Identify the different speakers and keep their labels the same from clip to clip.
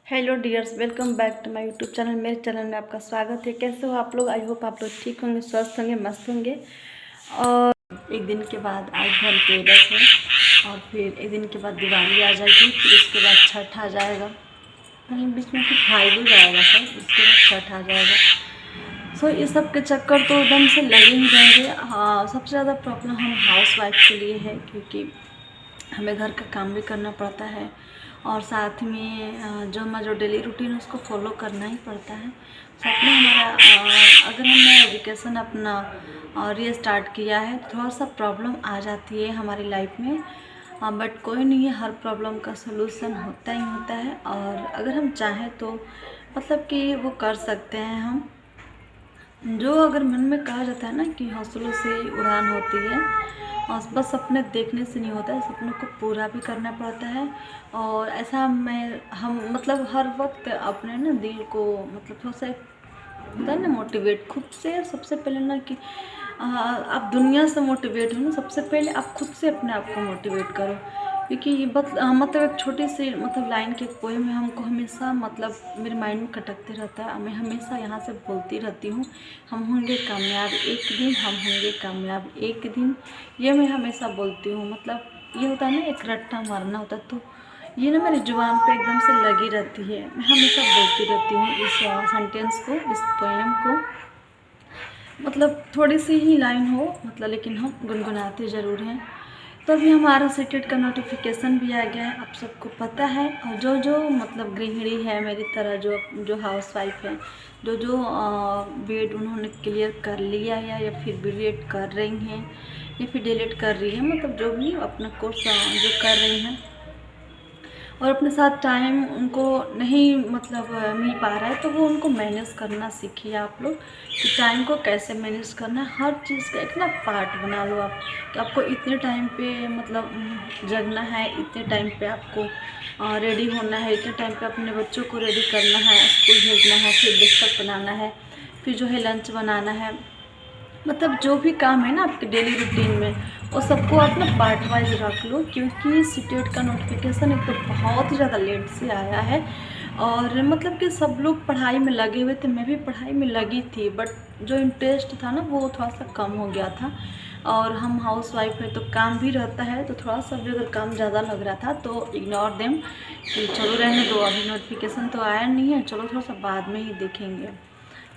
Speaker 1: Hello dears, welcome back to my YouTube channel. मेरे channel में आपका स्वागत है। कैसे हो आप लोग? आई होप आप लोग ठीक होंगे, स्वस्थ होंगे, मस्त होंगे। और एक दिन के बाद आज धनतेरस है और फिर एक दिन के बाद दिवाली आ जाएगी, फिर उसके बाद छठ आ जाएगा, बीच में फिर भाई दूज आएगा सर, उसके बाद छठ आ जाएगा। सो ये सब के चक्कर तो एकदम से लगे ही रहेंगे। हाँ, सबसे ज़्यादा प्रॉब्लम हम हाउस वाइफ के लिए है, क्योंकि हमें घर का काम भी करना पड़ता है और साथ में जो हमारा डेली रूटीन है उसको फॉलो करना ही पड़ता है। साथ में हमारा अगर हमने एजुकेशन अपना रीस्टार्ट किया है तो थोड़ा सा प्रॉब्लम आ जाती है हमारी लाइफ में, बट कोई नहीं है, हर प्रॉब्लम का सलूशन होता ही होता है। और अगर हम चाहें तो मतलब कि वो कर सकते हैं हम। जो अगर मन में कहा जाता है ना कि हौसलों से ही उड़ान होती है, और बस सपने देखने से नहीं होता है, सपनों को पूरा भी करना पड़ता है। और ऐसा हम मतलब हर वक्त अपने ना दिल को मतलब थोड़ा सा होता है ना मोटिवेट खुद से। सबसे पहले ना कि आप दुनिया से मोटिवेट हो ना, सबसे पहले आप खुद से अपने आप को मोटिवेट करो। क्योंकि ये मतलब एक छोटी सी मतलब लाइन के पोएम में हमको हमेशा मतलब मेरे माइंड में खटकते रहता है। मैं हमेशा यहाँ से बोलती रहती हूँ, हम होंगे कामयाब एक दिन, हम होंगे कामयाब एक दिन। ये मैं हमेशा बोलती हूँ। मतलब ये होता है ना, एक रट्टा मारना होता है, तो ये ना मेरी जुबान पे एकदम से लगी रहती है। मैं हमेशा बोलती रहती हूँ इस सेंटेंस को, इस पोएम को। मतलब थोड़ी सी ही लाइन हो मतलब, लेकिन हम गुनगुनाते ज़रूर हैं। तो अभी हमारा सीटेट का नोटिफिकेशन भी आ गया है, आप सबको पता है। और जो जो मतलब गृहिणी है मेरी तरह, जो जो हाउस वाइफ है, जो जो बीएड उन्होंने क्लियर कर लिया है या फिर बीएड कर रही हैं या फिर डिलीट कर रही है, मतलब जो भी अपना कोर्स जो कर रही हैं और अपने साथ टाइम उनको नहीं मतलब मिल पा रहा है, तो वो उनको मैनेज करना सीखिए आप लोग कि टाइम को कैसे मैनेज करना है। हर चीज़ का एक ना पार्ट बना लो आप कि आपको इतने टाइम पे मतलब जगना है, इतने टाइम पे आपको रेडी होना है, इतने टाइम पे अपने बच्चों को रेडी करना है, स्कूल भेजना है, फिर ब्रेकफास्ट बनाना है, फिर जो है लंच बनाना है। मतलब जो भी काम है ना आपके डेली रूटीन में, वो सबको आप ना पार्ट वाइज रख लो। क्योंकि सीटेट का नोटिफिकेशन एक तो बहुत ही ज़्यादा लेट से आया है और मतलब कि सब लोग पढ़ाई में लगे हुए थे, मैं भी पढ़ाई में लगी थी, बट जो इंटरेस्ट था ना वो थोड़ा सा कम हो गया था। और हम हाउस वाइफ है तो काम भी रहता है, तो थोड़ा सा भी अगर काम ज़्यादा लग रहा था तो इग्नोर देम कि चलो रहने दो, अभी नोटिफिकेशन तो आया नहीं है, चलो थोड़ा सा बाद में ही देखेंगे।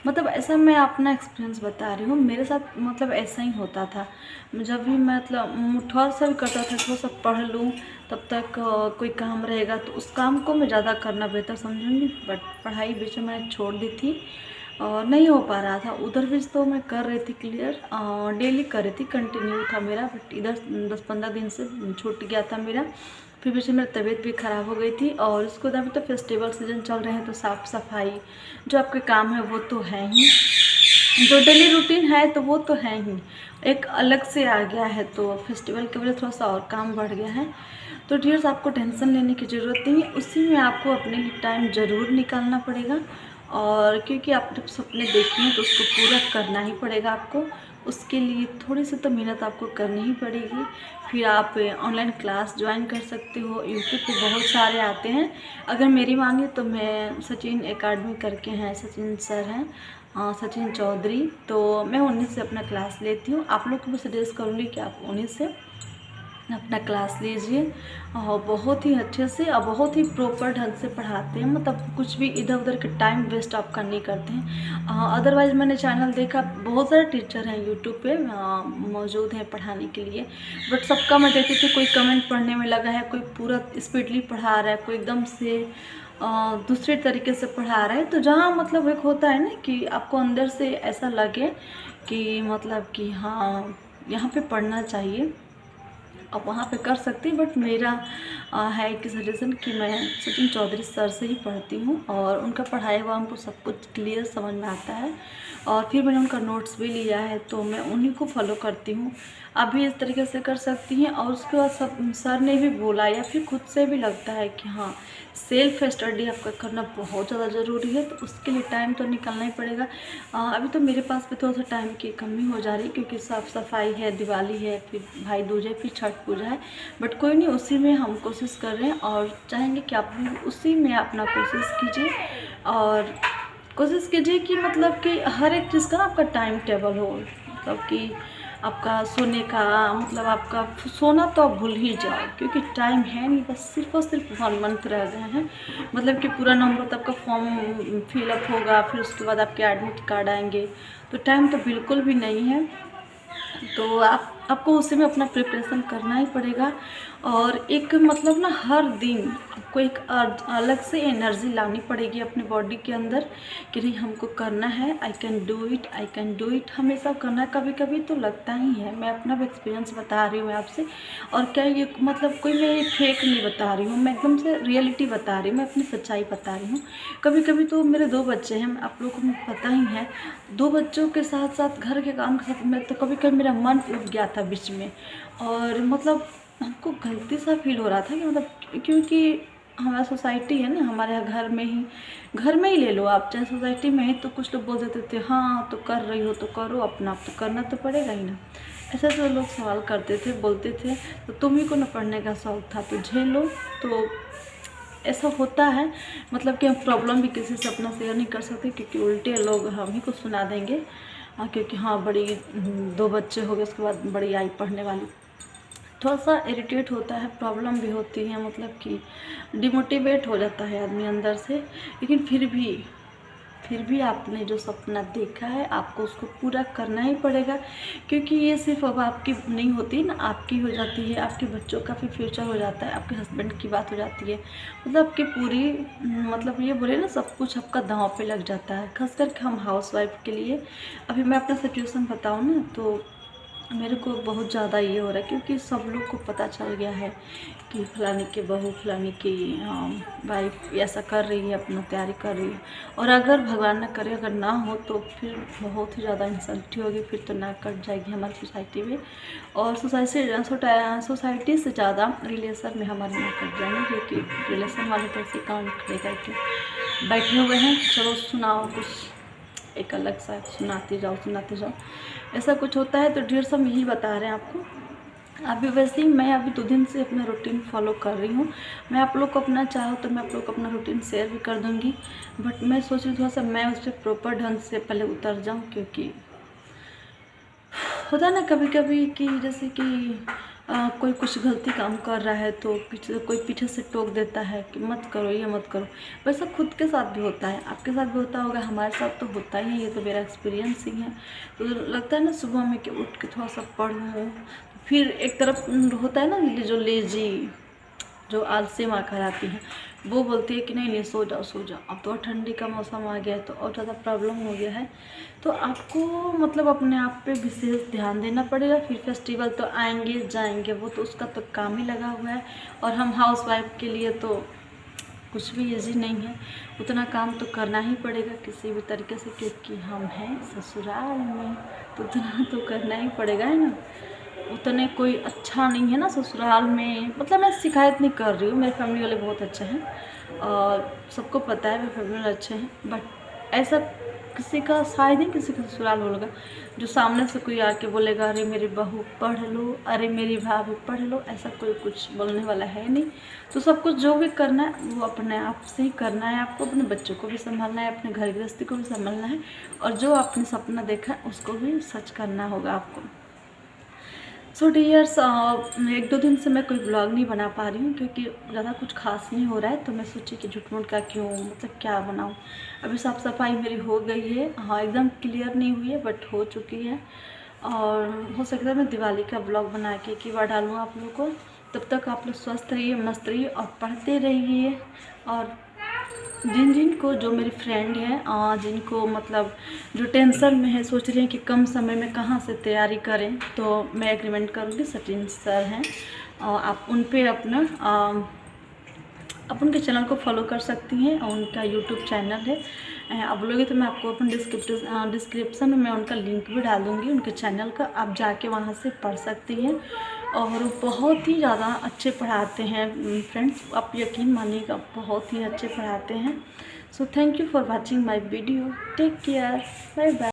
Speaker 1: मतलब ऐसा मैं अपना एक्सपीरियंस बता रही हूँ, मेरे साथ मतलब ऐसा ही होता था। जब भी मतलब थोड़ा सा भी करता था, थोड़ा सा पढ़ लूँ तब तक कोई काम रहेगा तो उस काम को मैं ज़्यादा करना बेहतर समझूंगी, बट पढ़ाई बीच में मैंने छोड़ दी थी और नहीं हो पा रहा था। उधर भी तो मैं कर रही थी क्लियर, डेली कर रही थी, कंटिन्यू था मेरा, बट इधर 10-15 दिन से छूट गया था मेरा। फिर बीच में मेरी तबीयत भी ख़राब हो गई थी और उसके बाद अभी तो फेस्टिवल सीजन चल रहे हैं, तो साफ़ सफाई जो आपके काम है वो तो है ही, जो डेली रूटीन है तो वो तो है ही, एक अलग से आ गया है, तो फेस्टिवल की वजह थोड़ा सा और काम बढ़ गया है। तो डियर्स, आपको टेंशन लेने की ज़रूरत नहीं है, उसी में आपको अपने लिए टाइम ज़रूर निकालना पड़ेगा। और क्योंकि आप जब सपने देखें तो उसको पूरा करना ही पड़ेगा आपको, उसके लिए थोड़ी सी तो मेहनत आपको करनी ही पड़ेगी। फिर आप ऑनलाइन क्लास ज्वाइन कर सकते हो, यूट्यूब पे बहुत सारे आते हैं। अगर मेरी मांगे तो मैं सचिन एकेडमी करके हैं, सचिन सर हैं, सचिन चौधरी, तो मैं उन्हीं से अपना क्लास लेती हूँ। आप लोग को भी सजेस्ट करूँगी कि आप उन्हीं से अपना क्लास लीजिए। और बहुत ही अच्छे से और बहुत ही प्रॉपर ढंग से पढ़ाते हैं, मतलब कुछ भी इधर उधर के टाइम वेस्ट आपका नहीं करते हैं। अदरवाइज़ मैंने चैनल देखा, बहुत सारे टीचर हैं यूट्यूब पे मौजूद हैं पढ़ाने के लिए, बट सबका मैं देखती थी कोई कमेंट पढ़ने में लगा है, कोई पूरा स्पीडली पढ़ा रहा है, कोई एकदम से दूसरे तरीके से पढ़ा रहा है। तो जहाँ मतलब एक होता है ना कि आपको अंदर से ऐसा लगे कि मतलब कि हाँ यहाँ पे पढ़ना चाहिए, आप वहाँ पे कर सकती हैं। बट मेरा है कि सजेशन कि मैं सचिन चौधरी सर से ही पढ़ती हूँ और उनका पढ़ाया हुआ हमको सब कुछ क्लियर समझ में आता है। और फिर मैंने उनका नोट्स भी लिया है, तो मैं उन्हीं को फॉलो करती हूँ। आप भी इस तरीके से कर सकती हैं। और उसके बाद सब सर ने भी बोला या फिर खुद से भी लगता है कि हाँ, सेल्फ स्टडी आपका करना बहुत ज़्यादा ज़रूरी है, तो उसके लिए टाइम तो निकालना ही पड़ेगा। अभी तो मेरे पास भी थोड़ा सा टाइम की कमी हो जा रही है, क्योंकि साफ़ सफाई है, दिवाली है, फिर भाई दूज है, फिर छठ पूजा है। बट कोई नहीं, उसी में हम कोशिश कर रहे हैं और चाहेंगे कि आप भी उसी में अपना कोशिश कीजिए। और कोशिश कीजिए कि मतलब कि हर एक चीज़ का ना आपका टाइम टेबल हो, मतलब कि आपका सोने का, मतलब आपका सोना तो आप भूल ही जाओ, क्योंकि टाइम है नहीं, बस सिर्फ और सिर्फ 1 मंथ रह गए हैं। मतलब कि पूरा नंबर तक का फॉर्म फिलअप होगा, फिर उसके बाद आपके एडमिट कार्ड आएंगे, तो टाइम तो बिल्कुल भी नहीं है। तो आपको उसी में अपना प्रिपरेशन करना ही पड़ेगा। और एक मतलब ना हर दिन आपको एक अलग से एनर्जी लानी पड़ेगी अपनी बॉडी के अंदर कि नहीं, हमको करना है, I can do it, I can do it, हमेशा करना है। कभी कभी तो लगता ही है, मैं अपना भी एक्सपीरियंस बता रही हूँ आपसे। और क्या ये मतलब कोई मैं फेक नहीं बता रही हूँ, मैं एकदम से रियलिटी बता रही हूँ, मैं अपनी सच्चाई बता रही हूँ। कभी कभी तो मेरे 2 बच्चे हैं, आप लोगों को पता ही है, 2 बच्चों के साथ साथ घर के काम के साथ मैं तो कभी कभी मेरा मन उठ गया था बीच में। और मतलब हमको गलती सा फील हो रहा था कि मतलब, क्योंकि हमारा सोसाइटी है ना, हमारे यहाँ घर में ही ले लो आप, चाहे सोसाइटी में ही, तो कुछ लोग बोल देते थे हाँ तो कर रही हो तो करो अपना, आप तो करना तो पड़ेगा ही ना। ऐसे ऐसे लोग सवाल करते थे, बोलते थे, तो तुम ही को ना पढ़ने का शौक था तो झेलो। तो ऐसा होता है, मतलब कि हम प्रॉब्लम भी किसी से अपना शेयर नहीं कर सकते, क्योंकि उल्टे लोग हम ही को सुना देंगे। क्योंकि हाँ, बड़ी 2 बच्चे हो गए, उसके बाद बड़ी आई पढ़ने वाली, थोड़ा सा इरिटेट होता है, प्रॉब्लम भी होती है, मतलब कि डिमोटिवेट हो जाता है आदमी अंदर से। लेकिन फिर भी आपने जो सपना देखा है, आपको उसको पूरा करना ही पड़ेगा, क्योंकि ये सिर्फ अब आपकी नहीं होती ना, आपकी हो जाती है, आपके बच्चों का भी फ्यूचर हो जाता है, आपके हस्बैंड की बात हो जाती है, मतलब आपकी पूरी, मतलब ये बोले ना, सब कुछ आपका दांव पे लग जाता है। खास करके हम हाउस वाइफ के लिए, अभी मैं अपना सिचुएशन बताऊँ ना, तो मेरे को बहुत ज़्यादा ये हो रहा है, क्योंकि सब लोग को पता चल गया है कि फलानी की बहू, फलानी की वाइफ ऐसा कर रही है, अपना तैयारी कर रही है। और अगर भगवान न करे, अगर ना हो, तो फिर बहुत ही ज़्यादा इंसल्टी होगी, फिर तो ना कट जाएगी हमारी सोसाइटी में। और सोसाइटी से ज़्यादा रिलेशन में हमारे ना कट जाएंगे, क्योंकि रिलेशन वाले तो ऐसे काम खड़े करके बैठे हुए हैं, चलो सुनाओ कुछ, एक अलग सा सुनाते जाओ, ऐसा कुछ होता है। तो ढेर सब यही बता रहे हैं आपको। अभी वैसे ही मैं अभी 2 दिन से अपना रूटीन फॉलो कर रही हूँ। मैं आप लोग को अपना चाहो तो मैं आप लोग को अपना रूटीन शेयर भी कर दूँगी, बट मैं सोच रही थोड़ा सा मैं उस पर प्रॉपर ढंग से पहले उतर जाऊँ, क्योंकि होता है ना कभी कभी कि जैसे कि कोई कुछ गलती काम कर रहा है, तो कोई पीछे से टोक देता है कि मत करो, ये मत करो। वैसा खुद के साथ भी होता है, आपके साथ भी होता होगा, हमारे साथ तो होता ही है, ये तो मेरा एक्सपीरियंस ही है। तो लगता है ना सुबह में कि उठ के थोड़ा सा पढ़ूँ, फिर एक तरफ होता है ना जो लेजी, जो आलसी माँ कहलाती हैं, वो बोलती है कि नहीं नहीं सो जाओ। अब तो ठंडी का मौसम आ गया है, तो और ज़्यादा प्रॉब्लम हो गया है। तो आपको मतलब अपने आप पे विशेष ध्यान देना पड़ेगा। फिर फेस्टिवल तो आएंगे जाएंगे, वो तो उसका तो काम ही लगा हुआ है। और हम हाउस वाइफ के लिए तो कुछ भी ईजी नहीं है, उतना काम तो करना ही पड़ेगा किसी भी तरीके से, क्योंकि हम हैं ससुराल में, तो उतना तो करना ही पड़ेगा, है ना। उतने कोई अच्छा नहीं है ना ससुराल में, मतलब मैं शिकायत नहीं कर रही हूँ, मेरे फैमिली वाले बहुत अच्छे हैं और सबको पता है मेरे फैमिली वाले अच्छे हैं। बट ऐसा किसी का शायद ही किसी का ससुराल होगा जो सामने से कोई आके बोलेगा अरे मेरी बहू पढ़ लो, अरे मेरी भाभी पढ़ लो, ऐसा कोई कुछ बोलने वाला है नहीं। तो सब कुछ जो भी करना है वो अपने आप से ही करना है, आपको अपने बच्चों को भी संभालना है, अपने घर गृहस्थी को भी संभालना है, और जो आपने सपना देखा है उसको भी सच करना होगा आपको। सो डियर्स, 1-2 दिन से मैं कोई ब्लॉग नहीं बना पा रही हूँ, क्योंकि ज़्यादा कुछ खास नहीं हो रहा है। तो मैं सोची कि झूठ मूठ का क्यों, मतलब क्या बनाऊँ। अभी साफ़ सफाई मेरी हो गई है, हाँ एकदम क्लियर नहीं हुई है बट हो चुकी है। और हो सकता है मैं दिवाली का ब्लॉग बना के एक ही बार डालूँ आप लोग को। तब तक आप लोग स्वस्थ रहिए, मस्त रहिए और पढ़ते रहिए। और जिन को जो मेरी फ्रेंड है, जिनको मतलब जो टेंशन में है, सोच रहे हैं कि कम समय में कहाँ से तैयारी करें, तो मैं एग्रीमेंट करूँगी, सचिन सर हैं, और आप उन पे अपना आप उनके चैनल को फॉलो कर सकती हैं, और उनका यूट्यूब चैनल है बोलोगे तो मैं आपको अपन डिस्क्रिप्शन में मैं उनका लिंक भी डाल दूँगी उनके चैनल का, आप जाके वहाँ से पढ़ सकती हैं। और बहुत ही ज़्यादा अच्छे पढ़ाते हैं फ्रेंड्स, आप यकीन मानिएगा बहुत ही अच्छे पढ़ाते हैं। So thank you for watching my video, take care, bye bye.